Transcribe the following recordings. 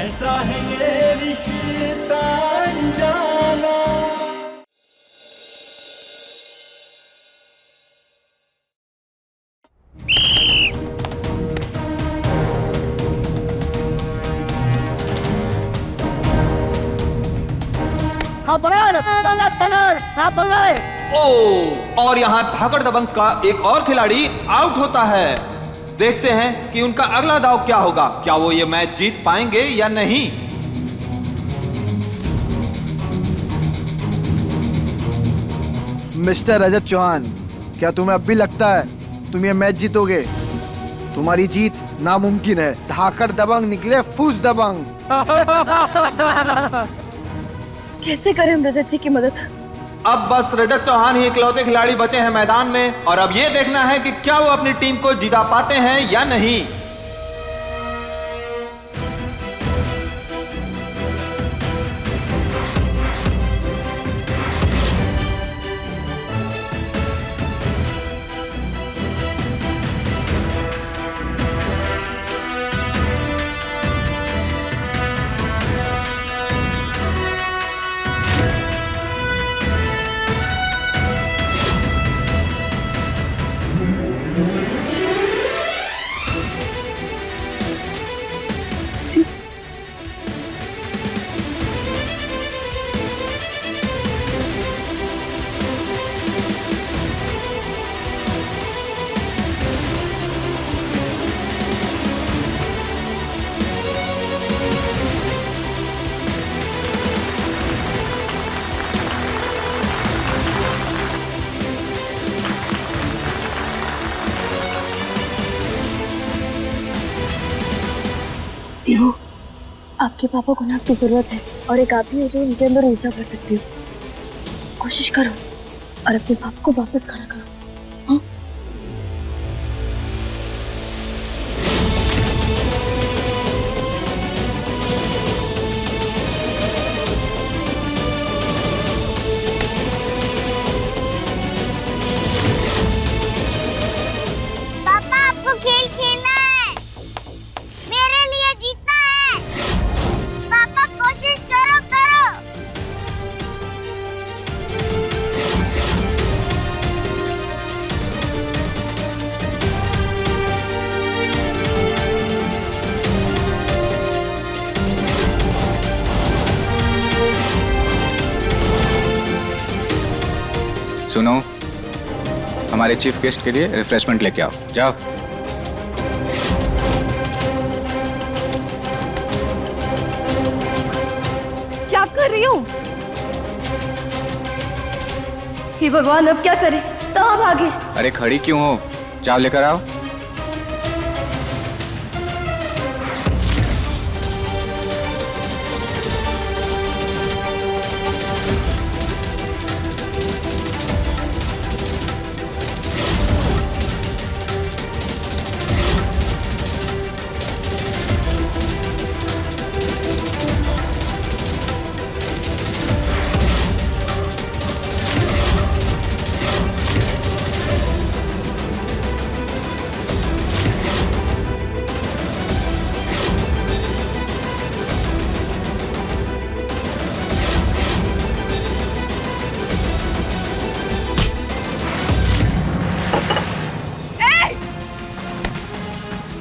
कैसा है ये रिश्ता अनजाना। ओ, और यहाँ धाकड़ दबंग्स का एक और खिलाड़ी आउट होता है। देखते हैं कि उनका अगला दाव क्या होगा। क्या वो ये मैच जीत पाएंगे या नहीं। मिस्टर रजत चौहान, क्या तुम्हें अब भी लगता है तुम ये मैच जीतोगे? तुम्हारी जीत नामुमकिन है। धाकड़ दबंग निकले फूस दबंग। कैसे करें हम रजत जी की मदद? अब बस रजत चौहान ही इकलौते खिलाड़ी बचे हैं मैदान में, और अब ये देखना है कि क्या वो अपनी टीम को जिता पाते हैं या नहीं। देवो, आपके पापा को ना आपकी जरूरत है, और एक आप ही हो जो उनके अंदर ऊर्जा भर सकती हो। कोशिश करो और अपने पापा को वापस खड़ा करो। पापा, आपको खेल खेलना है, मेरे लिए जीतना है। पापा कोशिश करो करो। सुनो, हमारे चीफ गेस्ट के लिए रिफ्रेशमेंट लेके आओ। जाओ। क्या कर रही हूँ? हे भगवान, अब क्या करें? कहाँ भागे? अरे खड़ी क्यों हो? जाओ लेकर आओ।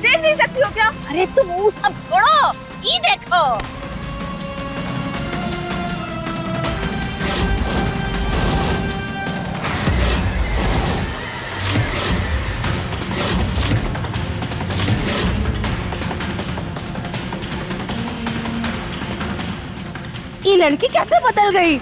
देख नहीं सकती हो क्या? अरे तुम वो सब छोड़ो, ये देखो। ये लड़की कैसे बदल गई?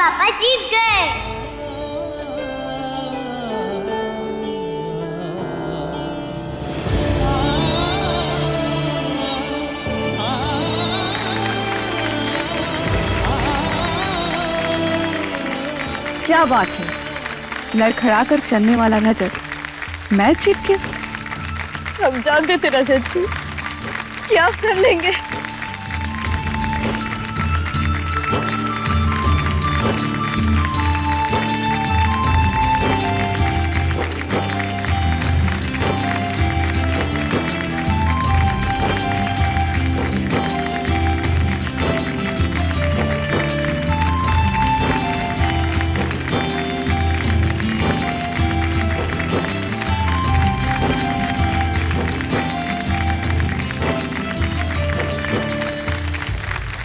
पापा जीत गए। क्या बात है, लड़खड़ा कर चलने वाला रजत मैच जीत गया। हम जानते थे रजत जी कि आप कर लेंगे।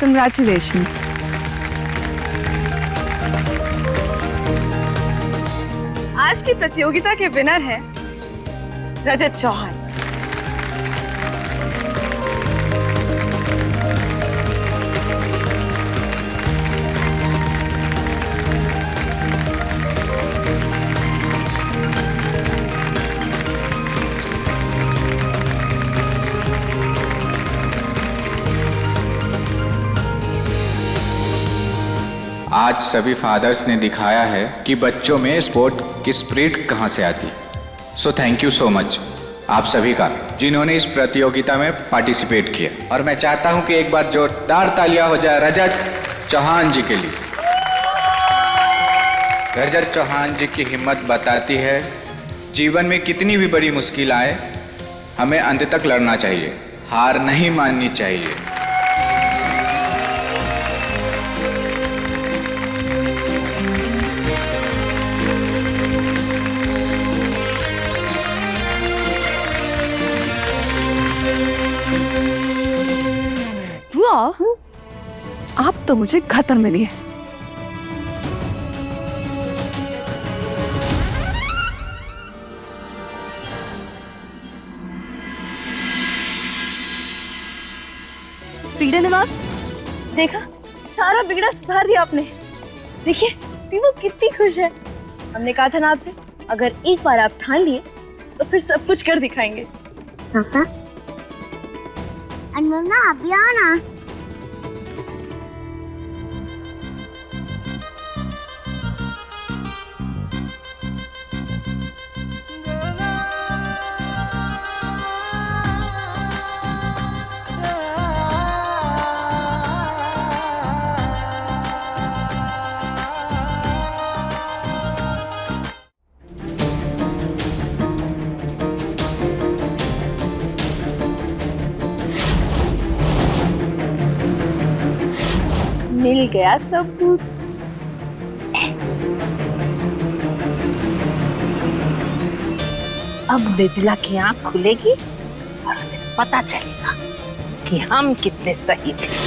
कंग्रेचुलेशंस। आज की प्रतियोगिता के विनर हैं रजत चौहान। आज सभी फादर्स ने दिखाया है कि बच्चों में स्पोर्ट की स्पिरिट कहाँ से आती। So thank you so much आप सभी का जिन्होंने इस प्रतियोगिता में पार्टिसिपेट किया। और मैं चाहता हूँ कि एक बार जोरदार तालियां हो जाए रजत चौहान जी के लिए। रजत चौहान जी की हिम्मत बताती है जीवन में कितनी भी बड़ी मुश्किल आए हमें अंत तक लड़ना चाहिए, हार नहीं माननी चाहिए। आप तो मुझे खतर मिली है। फ्रीडा नवाब, देखा सारा बिगड़ा सुधार दिया आपने। देखिए तीनों कितनी खुश है। हमने कहा था ना आपसे, अगर एक बार आप ठान लिए तो फिर सब कुछ कर दिखाएंगे। पापा अनमोल ना आप भी आओ ना। मिल गया सबूत। अब मृदुला की आंख खुलेगी और उसे पता चलेगा कि हम कितने सही थे।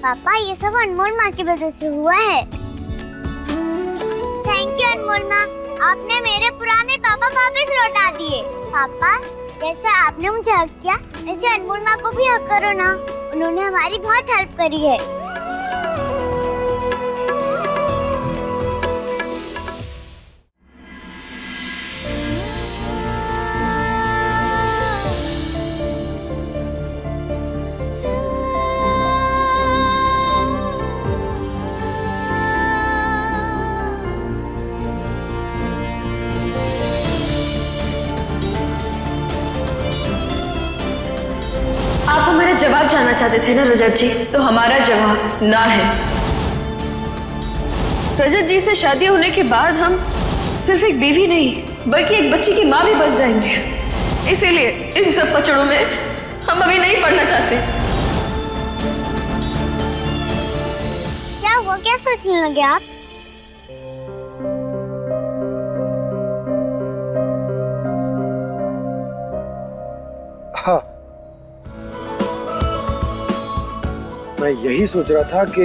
पापा ये सब अनमोल माँ की वजह से हुआ है। थैंक यू अनमोल माँ, आपने मेरे पुराने पापा वापस लौटा दिए। पापा जैसे आपने मुझे हक किया वैसे अनमोल माँ को भी हक करो ना, उन्होंने हमारी बहुत हेल्प करी है। आप हमारा जवाब जानना चाहते थे ना रजत जी, तो हमारा जवाब ना है। रजत जी से शादी होने के बाद हम सिर्फ एक बीवी नहीं बल्कि एक बच्ची की माँ भी बन जाएंगे। इसीलिए इन सब पचड़ों में हम अभी नहीं पढ़ना चाहते। क्या हुआ, क्या सोचने लगे आप? हाँ मैं यही सोच रहा था कि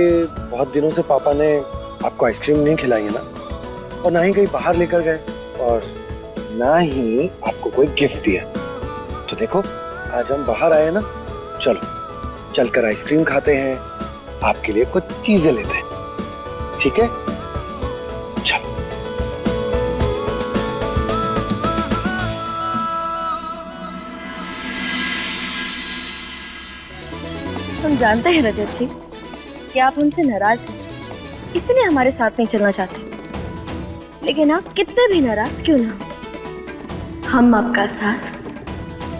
बहुत दिनों से पापा ने आपको आइसक्रीम नहीं खिलाई है ना, और ना ही कहीं बाहर लेकर गए, और ना ही आपको कोई गिफ्ट दिया। तो देखो आज हम बाहर आए ना, चलो चलकर आइसक्रीम खाते हैं, आपके लिए कुछ चीजें लेते हैं, ठीक है? चलो। हम जानते हैं रजत जी कि आप हमसे नाराज हैं, इसलिए हमारे साथ नहीं चलना चाहते। लेकिन आप कितने भी नाराज क्यों ना हो, हम आपका साथ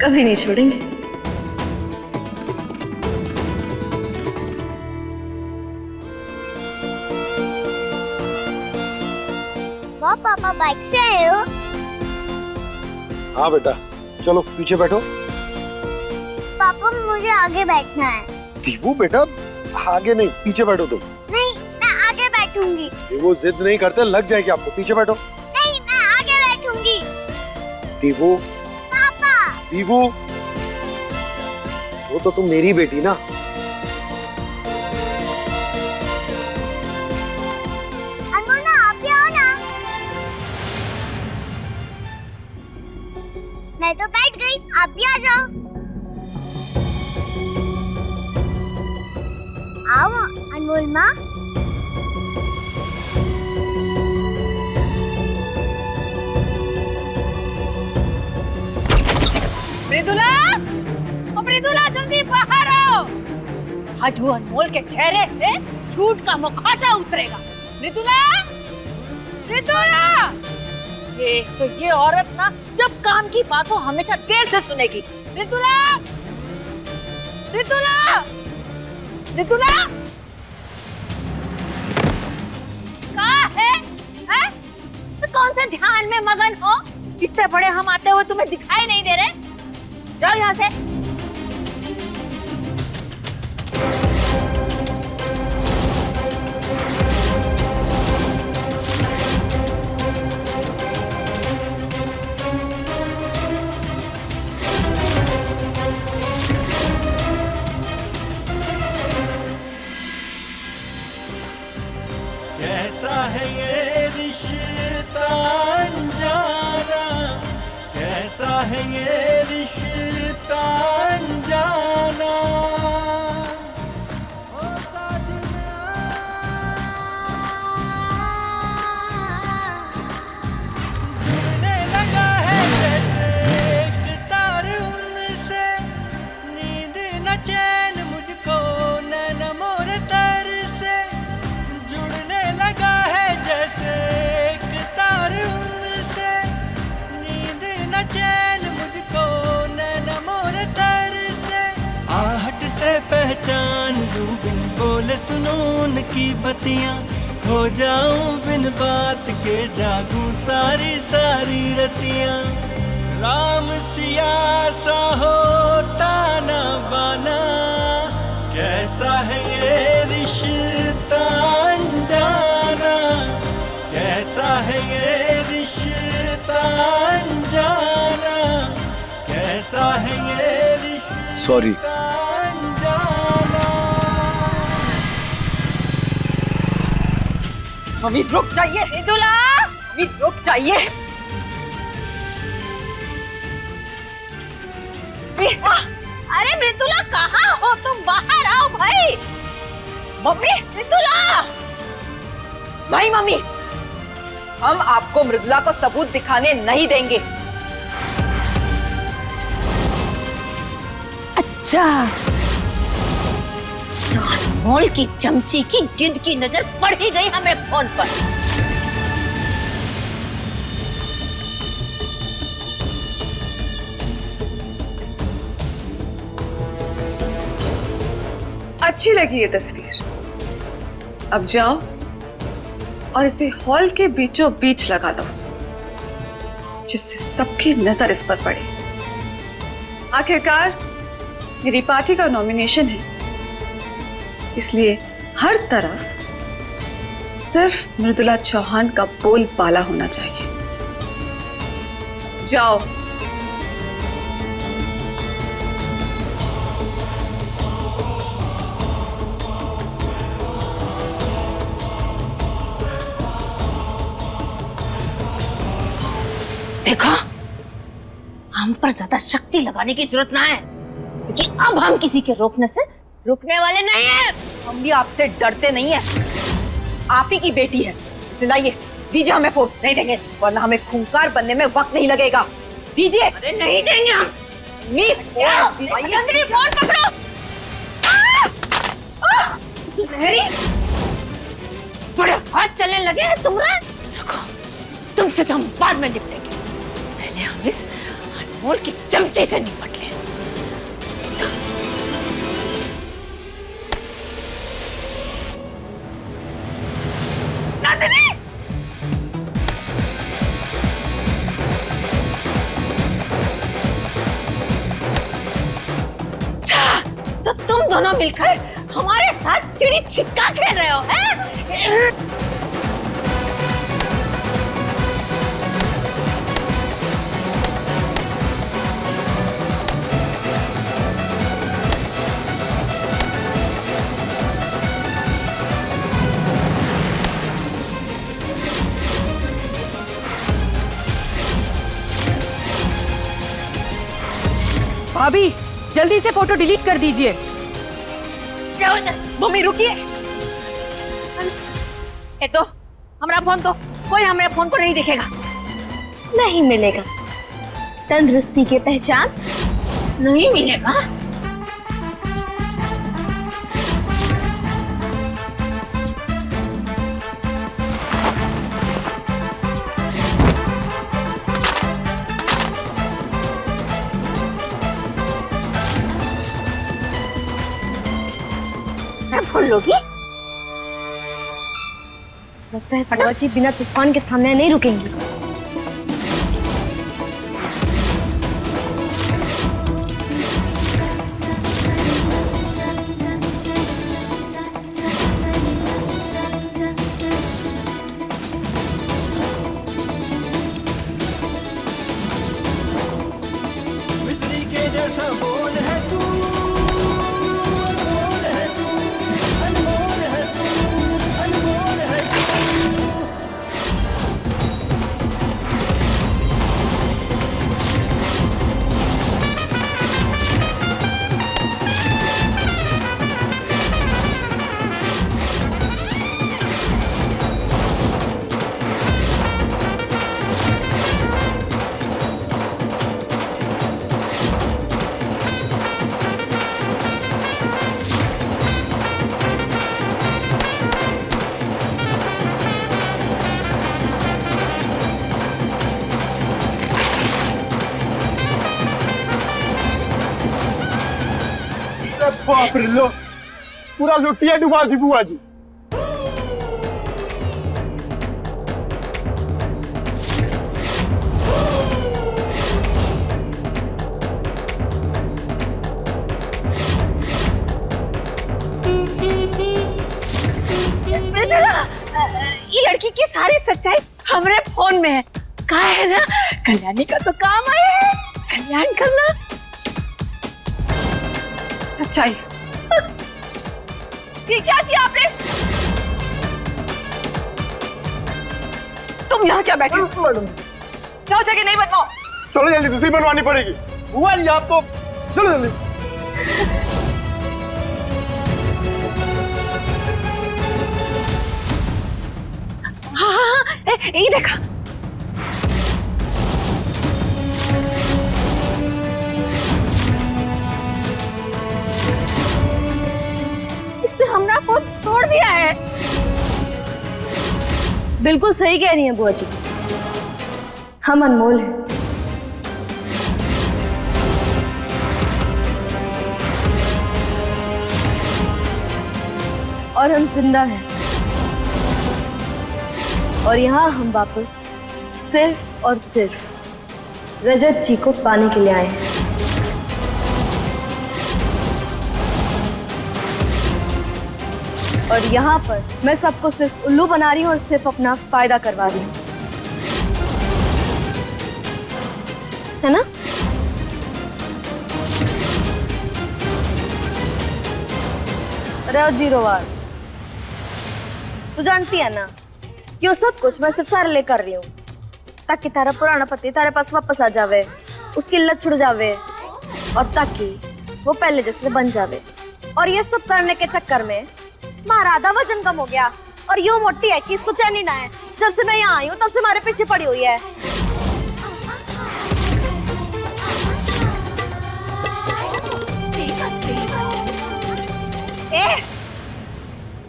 कभी नहीं छोड़ेंगे। वाह पापा, बाइक से आए हो? हाँ बेटा, चलो पीछे बैठो। पापा मुझे आगे बैठना है। दीवू बेटा, आगे नहीं, पीछे बैठो तुम। नहीं, मैं आगे बैठूंगी। दीवू जिद नहीं करते, लग जाएगी आपको, पीछे बैठो। नहीं, मैं आगे बैठूंगी। दीवू, पापा। दीवू, वो तो तुम मेरी बेटी ना। अनमोना, आप भी आओ ना। मैं तो बैठ गई, आप भी आ जाओ। आओ अनमोल माँ। मृदुला, ओ मृदुला, जल्दी बाहर आओ। आज वो अनमोल के चेहरे से झूठ का मुखौटा उतरेगा। मृदुला, मृदुला, ये औरत ना जब काम की बात हो हमेशा देर से सुनेगी। मृदुला, मृदुला, मृदुला, कहाँ है? हैं? तो कौन से ध्यान में मगन हो? इतने बड़े हम आते हुए तुम्हें दिखाई नहीं दे रहे? जाओ यहाँ से। कैसा है ये रिश्ता अनजाना, कैसा है ये रिश्ता अनजाना। ओ साजना, जुड़ने लगा है जैसे एक तार उनसे, नींद न चैन मुझको नैन मोर तर से। जुड़ने लगा है जैसे एक तार उनसे, नींद न चैन मुझको नैन मोर तर से। आहट से पहचान लूं बिन बोले सुनूं उनकी बतियां, खो जाऊं बिन बात के जागूं सारी सारी रतियां। राम सिया सा होता ना बाना, कैसा है ये रिश्ता अनजाना, कैसा है ये रिश्ता अनजाना, कैसा है ये रिश्ता सॉरी। अनजाना। मम्मी रुक जाइए। मृदुला, मम्मी रुक जाइए। अरे मृदुला, कहाँ हो तुम? बाहर आओ भाई। मम्मी, मृदुला, नहीं मम्मी, हम आपको मृदुला को सबूत दिखाने नहीं देंगे। अच्छा, तो अनमोल की चमची की गिद्ध की नजर पड़ ही गई हमें फोन पर। अच्छी लगी ये तस्वीर। अब जाओ और इसे हॉल के बीचों बीच लगा दो, जिससे सबकी नजर इस पर पड़े। आखिरकार मेरी पार्टी का नॉमिनेशन है, इसलिए हर तरफ सिर्फ मृदुला चौहान का बोलबाला होना चाहिए। जाओ। देखो, हम पर ज्यादा शक्ति लगाने की जरूरत ना है, क्योंकि अब हम किसी के रोकने से रुकने वाले नहीं हैं। हम भी आपसे डरते नहीं है, आप ही की बेटी है। सिलाइए, दीजिए हमें फोन। नहीं देंगे, वरना हमें खूंखार बनने में वक्त नहीं लगेगा। दीजिए। अरे नहीं देंगे हम। अंदर फोन पकड़ो। सुनहरी, बड़े हाथ चलने लगे हैं तुम्हारे। रुको, तुमसे तो हम बाद में निपटेंगे, पहले हम इस अनमोल की चमची से निपट लें। नंदिनी! अच्छा, तो तुम दोनों मिलकर हमारे साथ चिड़ी छिक्का खेल रहे हो, हैं? भाभी, जल्दी से फोटो डिलीट कर दीजिए। मम्मी रुकिए। ए तो हमारा फोन तो कोई हमारे फोन को नहीं देखेगा। नहीं मिलेगा। तंदुरुस्ती की पहचान नहीं मिलेगा। फोन लोगी? लगता है बुआ जी बिना तूफान के सामने नहीं रुकेंगी। मिस्री के जैसा बोल है तू, अनमोल है तू, अनमोल है तू, अनमोल है तू। बाप रे, लो पूरा लुटिया डुबा दी बुआ जी। ये लड़की की सारी सच्चाई हमारे फोन में है। कहा है ना, कल्याणी का तो काम है कल्याण करना। सच्चाई। ये क्या किया आपने? तुम यहाँ क्या बैठे हो? जाओ जगह नहीं बनवाओ। चलो जल्दी, दूसरी बनवानी पड़ेगी। बुआ जी आप तो चलो जल्दी। हाँ, ये देखा। इसने हमारा फोन तोड़ दिया है। बिल्कुल सही कह रही हैं बुआ जी, हम अनमोल हैं। और हम जिंदा हैं। और यहाँ हम वापस सिर्फ और सिर्फ रजत जी को पाने के लिए आए हैं। और यहाँ पर मैं सबको सिर्फ उल्लू बना रही हूँ और सिर्फ अपना फायदा करवा रही हूँ, है ना? अरे जीरोवार, तू जानती है ना कि वो सब कुछ मैं सिर्फ तारे लिए कर रही हूँ। ताकि तारा पुराना पति तारे पास वापस आ जावे, उसकी लत छुड़ जावे और ताकि वो पहले जैसे बन जावे। और ये सब करने के चक्कर में मारा आधा वजन कम हो गया और यूं मोटी है कि इसको चैन ही ना है। जब से मैं यहाँ आई हूँ तब से हमारे पीछे पड़ी हुई है।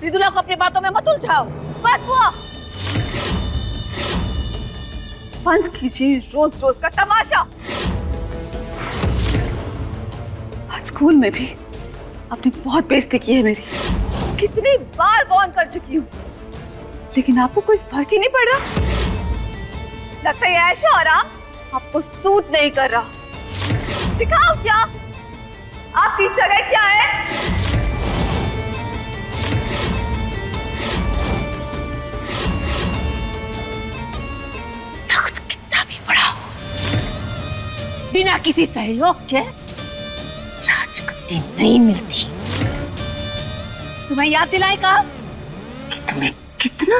मृदुला को अपनी बातों में मत उलझाओ। बस वो बंद कीजिए रोज रोज का तमाशा। आज स्कूल में भी आपने बहुत बेइज्जती की है मेरी। कितनी बार वार्न कर चुकी हूँ, लेकिन आपको कोई फर्क ही नहीं पड़ रहा। लगता है ऐशो आराम आपको सूट नहीं कर रहा। दिखाओ क्या आपकी जगह क्या है। बिना किसी सहयोग के राजगद्दी नहीं मिलती। तुम्हें याद दिलाए कहा कि तुम्हें कितना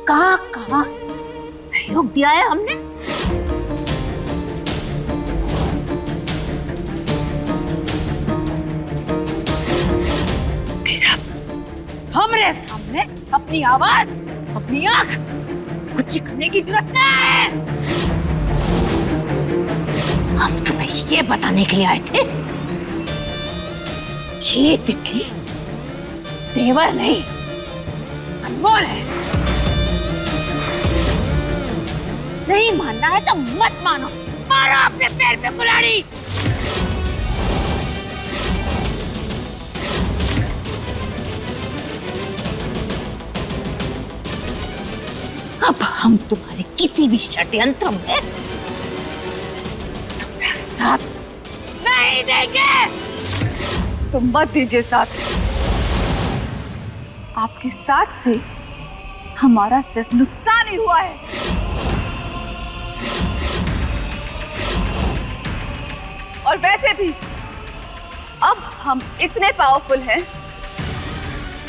कहाँ सहयोग दिया है हमने। फिर अब हमरे सामने अपनी आवाज, अपनी आंख कुछ करने की जरूरत नहीं है। हम तुम्हें ये बताने के लिए आए थे कि ये तितली तेवर नहीं अनमोल है। नहीं मानना है तो मत मानो, मारो अपने पैर पे कुल्हाड़ी। अब हम तुम्हारे किसी भी षड्यंत्र में साथ नहीं देंगे। तुम मत दीजिए साथ। आपके साथ से हमारा सिर्फ नुकसान ही हुआ है। और वैसे भी अब हम इतने पावरफुल हैं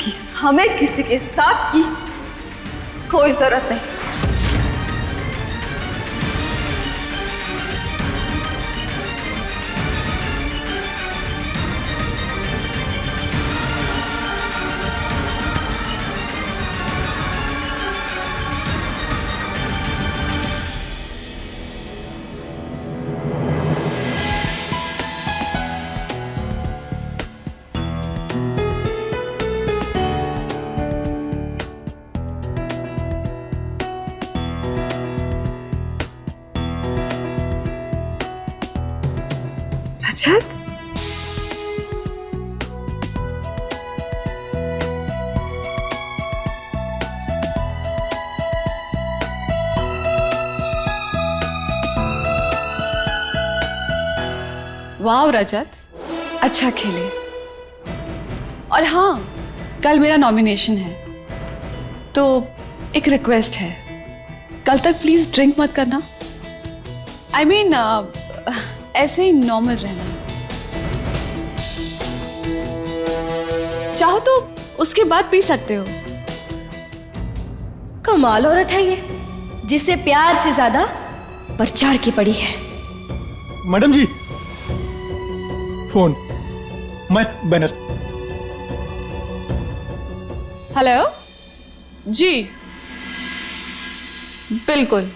कि हमें किसी के साथ की कोई जरूरत नहीं। रजत, वाह रजत, अच्छा खेले। और हाँ, कल मेरा नॉमिनेशन है, तो एक रिक्वेस्ट है, कल तक प्लीज ड्रिंक मत करना। आई मीन ऐसे ही नॉर्मल रहना। चाहो तो उसके बाद पी सकते हो। कमाल औरत है ये, जिसे प्यार से ज्यादा प्रचार की पड़ी है। मैडम जी, फोन, मैं बैनर। हेलो जी, बिल्कुल।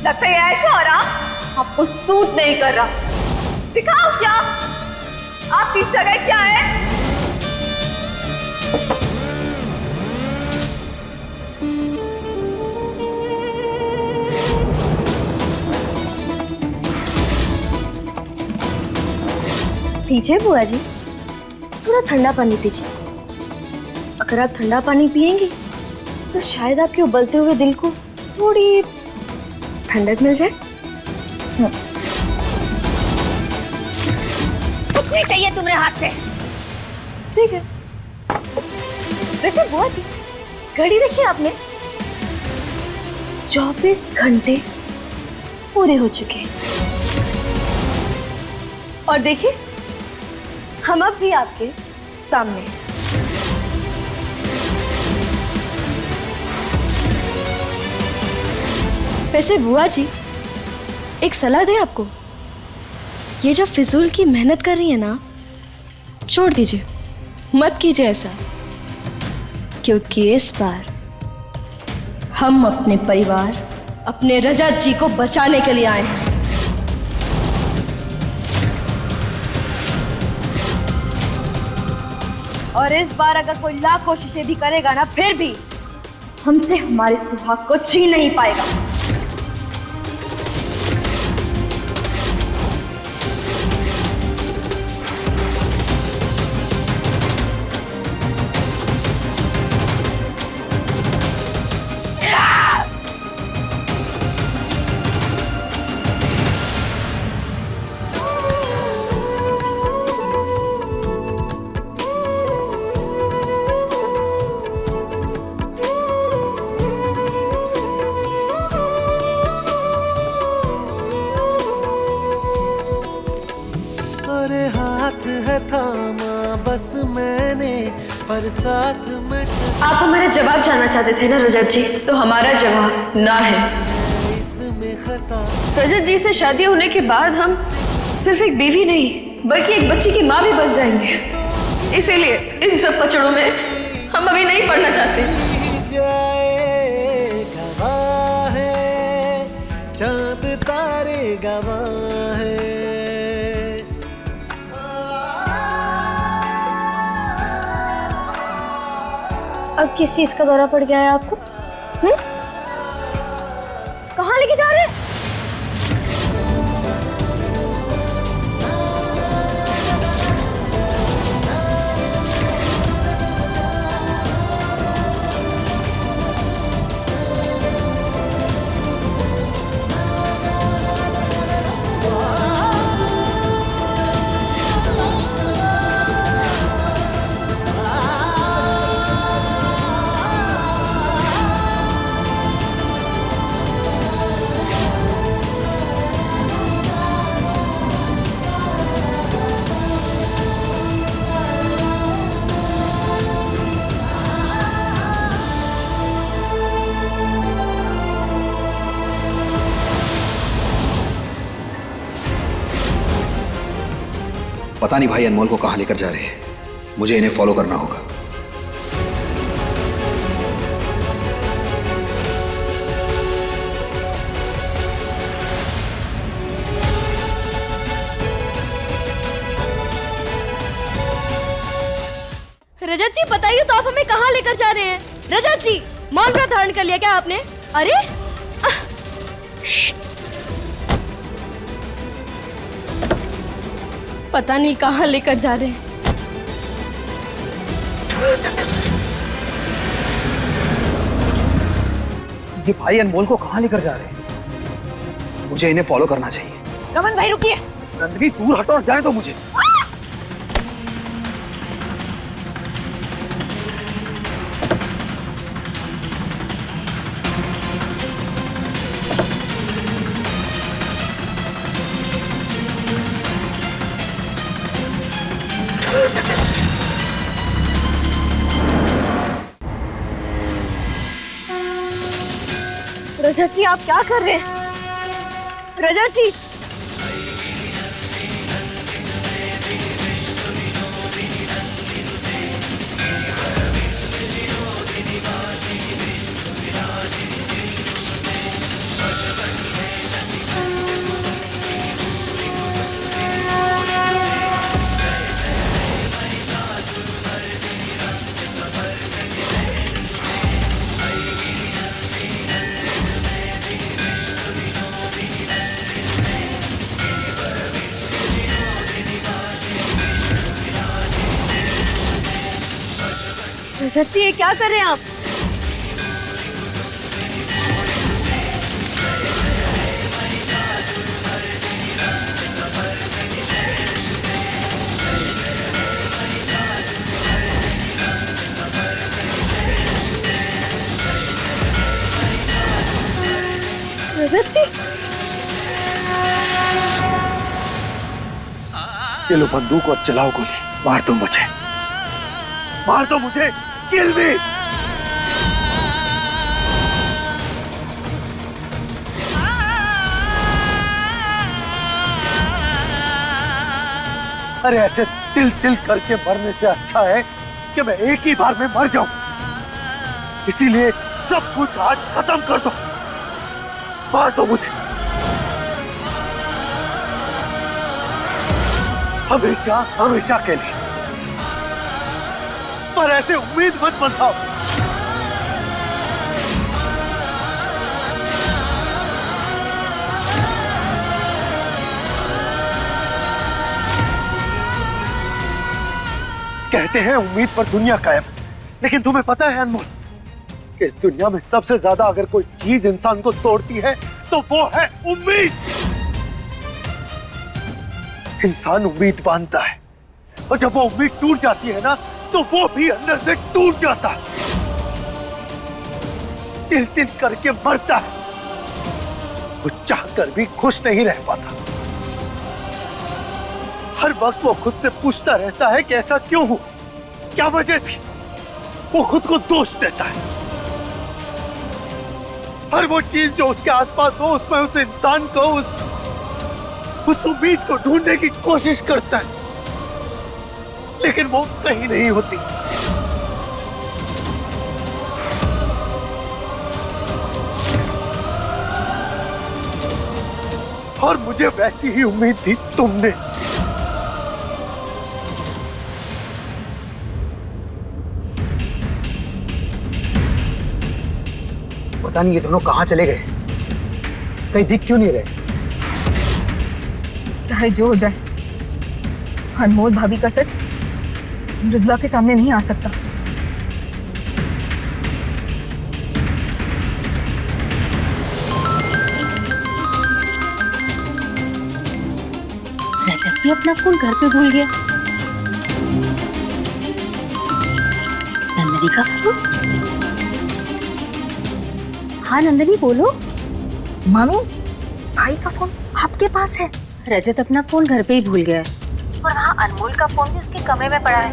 लगता है ऐशो आराम आपको सूट नहीं कर रहा। दिखाओ क्या आपकी जगह क्या है। दीजिए बुआ जी, थोड़ा ठंडा पानी पीजिए। अगर आप ठंडा पानी पिएंगी तो शायद आपके उबलते हुए दिल को थोड़ी ठंडक मिल जाए। कुछ नहीं चाहिए तुम्हारे हाथ से। ठीक है। वैसे बुआ जी, घड़ी देखी आपने? 24 घंटे पूरे हो चुके हैं। और देखिए, हम अब भी आपके सामने हैं। वैसे बुआ जी, एक सलाह दें आपको, ये जो फिजूल की मेहनत कर रही है ना, छोड़ दीजिए, मत कीजिए ऐसा, क्योंकि इस बार हम अपने परिवार, अपने रजत जी को बचाने के लिए आए हैं। और इस बार अगर कोई लाख कोशिशें भी करेगा ना, फिर भी हमसे हमारे सुहाग को छीन नहीं पाएगा। अरे हाथ है थामा बस मैंने, पर साथ में आप हमारा जवाब जानना चाहते थे ना रजत जी, तो हमारा जवाब ना है। इसमें खता। रजत जी से शादी होने के बाद हम सिर्फ एक बीवी नहीं, बल्कि एक बच्ची की माँ भी बन जाएंगे। इसीलिए इन सब पचड़ों में हम अभी नहीं पढ़ना चाहते। जाए गवाह है, चांद तारे गवाह है। अब किस चीज का दौरा पड़ गया है आपको? कहाँ लेके जा रहे हैं? पता नहीं भाई अनमोल को कहां लेकर जा रहे हैं, मुझे इन्हें फॉलो करना होगा। रजत जी बताइए तो, आप हमें कहाँ लेकर जा रहे हैं? रजत जी, मौन व्रत धारण कर लिया क्या आपने? अरे पता नहीं कहाँ लेकर जा रहे हैं। ये भाई अनमोल को कहां लेकर जा रहे हैं? मुझे इन्हें फॉलो करना चाहिए। रमन भाई रुकिए। गंदगी दूर हटो और जाए तो मुझे। रजत जी, आप क्या कर रहे हैं? रजत जी, रजत जी, ये क्या कर रहे हैं आप? रजत जी, ये लो बंदूक और चलाओ गोली। मार दो मुझे, मार दो मुझे, किल मी। अरे ऐसे तिल तिल करके मरने से अच्छा है कि मैं एक ही बार में मर जाऊं। इसीलिए सब कुछ आज खत्म कर दो, मार दो मुझे। हमेशा हमेशा के लिए। पर ऐसे उम्मीद मत बंधाओ। कहते हैं उम्मीद पर दुनिया कायम, लेकिन तुम्हें पता है अनमोल कि इस दुनिया में सबसे ज्यादा अगर कोई चीज इंसान को तोड़ती है तो वो है उम्मीद। इंसान उम्मीद बांधता है और जब वो उम्मीद टूट जाती है ना तो वो भी अंदर से टूट जाता है, तिल तिल करके मरता है। वो चाहकर भी खुश नहीं रह पाता। हर वक्त वो खुद से पूछता रहता है कि ऐसा क्यों हुआ, क्या वजह थी। वो खुद को दोष देता है। हर वो चीज जो उसके आसपास हो उसमें उस इंसान को उस उम्मीद को ढूंढने की कोशिश करता है, लेकिन वो कहीं नहीं होती। और मुझे वैसी ही उम्मीद थी तुमने। पता नहीं ये दोनों कहां चले गए, कहीं दिख क्यों नहीं रहे। चाहे जो हो जाए, अनमोल भाभी का सच मृदुला के सामने नहीं आ सकता। रजत भी अपना फोन घर पे भूल गया। नंदनी का फोन? हाँ नंदनी बोलो। मामी, भाई का फोन आपके पास है। रजत अपना फोन घर पे ही भूल गया है और वहाँ अनमोल का फोन भी उसके कमरे में पड़ा है।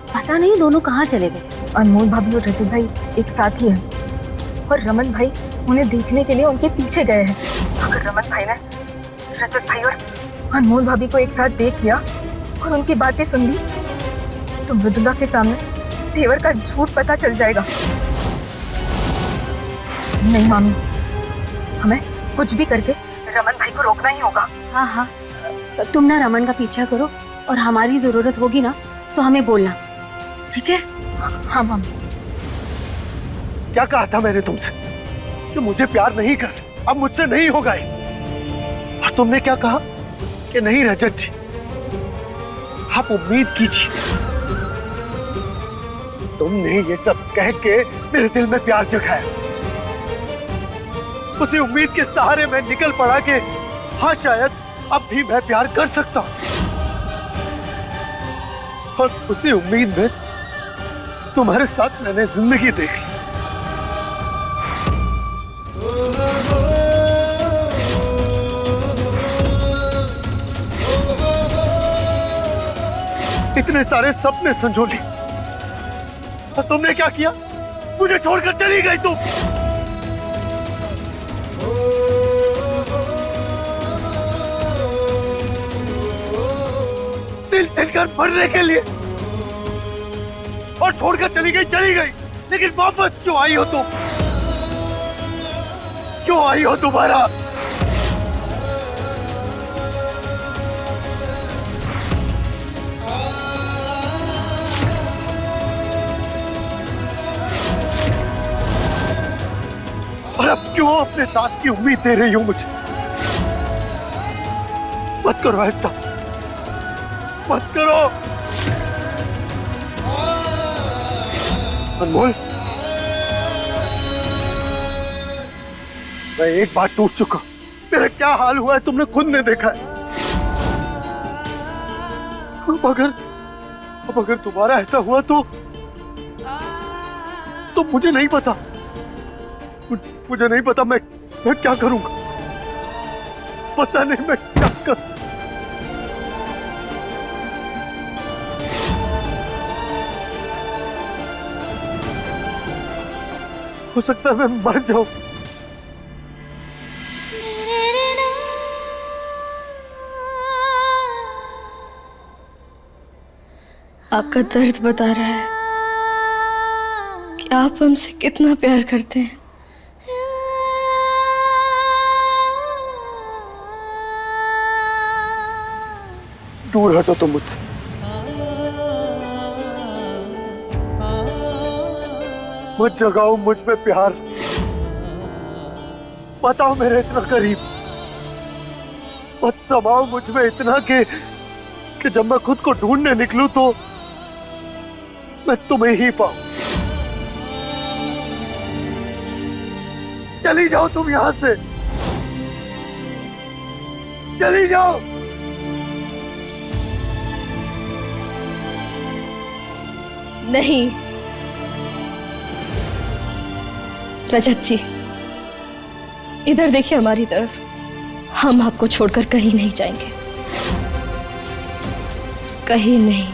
पता नहीं दोनों कहाँ चले गए। अनमोल भाभी और रजत भाई एक साथ ही हैं और रमन भाई उन्हें देखने के लिए उनके पीछे गए हैं। अगर रमन भाई ने रजत भाई और अनमोल भाभी को एक साथ देख लिया और उनकी बातें सुन ली तो मृदुला के सामने तेवर का झूठ पता चल जाएगा। नहीं मामी, हमें कुछ भी करके रमन भाई को रोकना ही होगा। हाँ हाँ, तुम ना रमन का पीछा करो और हमारी जरूरत होगी ना तो हमें बोलना, ठीक है? हाँ मामी। क्या कहा था मैंने तुमसे कि मुझे प्यार नहीं कर, अब मुझसे नहीं होगा ये। और तुमने क्या कहा कि नहीं रजत जी, आप उम्मीद कीजिए। तुमने ये सब कह के मेरे दिल में प्यार जगाया। उसी उम्मीद के सहारे मैं निकल पड़ा कि हाँ शायद अब भी मैं प्यार कर सकता हूं। और उसी उम्मीद में तुम्हारे साथ मैंने जिंदगी देखी। इतने सारे सपने संजो लिए और तुमने क्या किया? मुझे छोड़कर चली गई तुम। दिल दिलकर मरने के लिए और छोड़कर चली गई, लेकिन वापस क्यों आई हो तुम? क्यों आई हो दोबारा? और अब क्यों अपने साथ की उम्मीद दे रही हो मुझे? मत करो ऐसा, मत करो। अनमोल, मैं एक बार टूट चुका, मेरा क्या हाल हुआ है तुमने खुद ने देखा है। अब अगर दोबारा ऐसा हुआ तो मुझे नहीं पता, मुझे नहीं पता मैं क्या करूंगा, पता नहीं मैं क्या करूं। हो सकता है मैं मर जाऊं। आपका दर्द बता रहा है कि आप हमसे कितना प्यार करते हैं। दूर हटो तुम मुझसे। मत जगाओ मुझ में प्यार, बताओ मेरे इतना करीब, मत समाओ मुझ में इतना कि जब मैं खुद को ढूंढने निकलूं तो मैं तुम्हें ही पाऊं। चली जाओ तुम यहां से, चली जाओ। नहीं रजत जी, इधर देखिए हमारी तरफ, हम आपको छोड़कर कहीं नहीं जाएंगे, कहीं नहीं।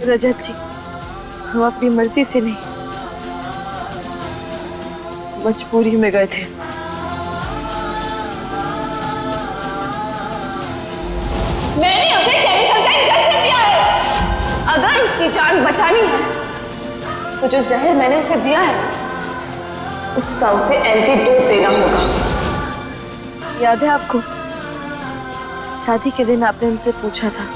रजत जी, हम अपनी मर्जी से नहीं, मजबूरी में गए थे। मैंने उसे केमिकल का इंजेक्शन दिया है। अगर उसकी जान बचानी है तो जो जहर मैंने उसे दिया है उसका उसे एंटीडोट देना होगा। याद है आपको, शादी के दिन आपने हमसे पूछा था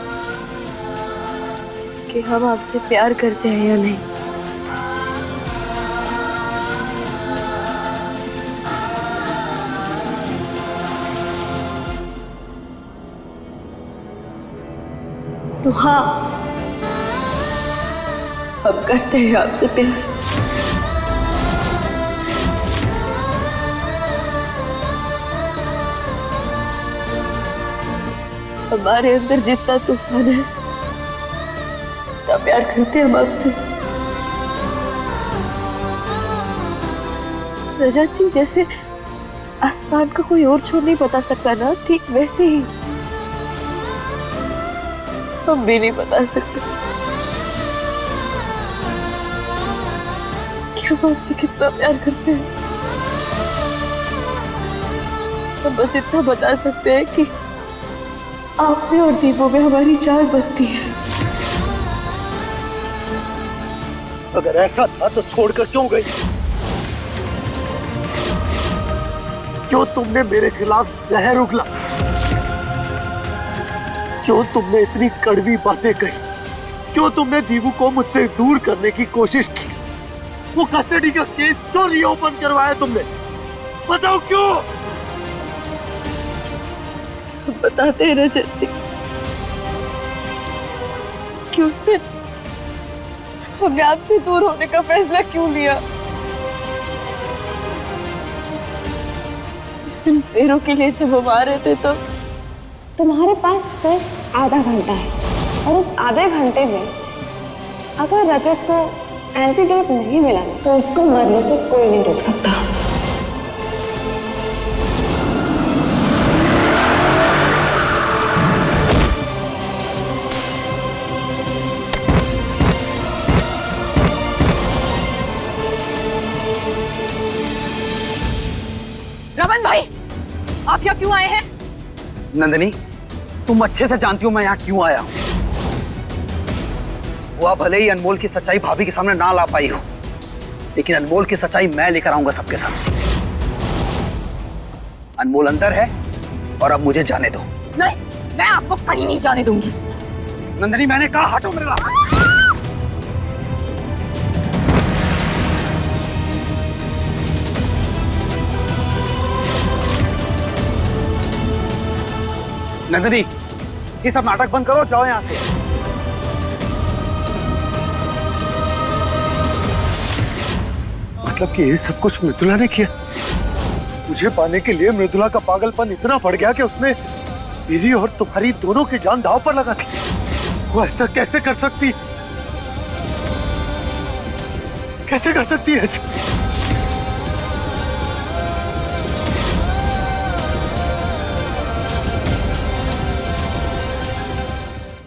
कि हम आपसे प्यार करते हैं या नहीं। तो हाँ, हम करते हैं आपसे प्यार। हमारे अंदर जितना तूफान है उतना प्यार करते हम आपसे। रजत जी, जैसे आसमान का कोई और छोर नहीं बता सकता ना, ठीक वैसे ही हम भी नहीं बता सकते कि हम आपसे कितना प्यार करते हैं। हम बस इतना बता सकते हैं कि आप में और दीपो में हमारी जान बसती है। अगर ऐसा था तो छोड़कर क्यों गई? क्यों तुमने मेरे खिलाफ जहर उगला? क्यों तुमने इतनी कड़वी बातें कही? क्यों तुमने दीपू को मुझसे दूर करने की कोशिश की? वो कस्टडी का केस क्यों रीओपन करवाया तुमने? बताओ क्यों? सब बताते हैं रजत जी कि उस दिन हमने आपसे दूर होने का फैसला क्यों लिया। उस दिन पैरों के लिए जब हम आ रहे थे तो तुम्हारे पास सिर्फ आधा घंटा है और उस आधे घंटे में अगर रजत को एंटीडोट नहीं मिला तो उसको मरने से कोई नहीं रोक सकता। रमन भाई, आप यहाँ क्यों आए हैं? नंदिनी, तुम अच्छे से जानती हो मैं यहाँ क्यों आया हूँ। वो भले ही अनमोल की सच्चाई भाभी के सामने ना ला पाई हो, लेकिन अनमोल की सच्चाई मैं लेकर आऊंगा सबके सामने। अनमोल अंदर है और अब मुझे जाने दो। नहीं, मैं आपको कहीं नहीं जाने दूंगी। नंदिनी, मैंने कहा हटो मेरे राह। नंदिनी, ये सब नाटक बंद करो, जाओ यहां से। मतलब कि ये सब कुछ मृदुला ने किया? मुझे पाने के लिए मृदुला का पागलपन इतना बढ़ गया कि उसने मेरी और तुम्हारी दोनों की जान दांव पर लगा दी। वो ऐसा कैसे कर सकती है ऐसे?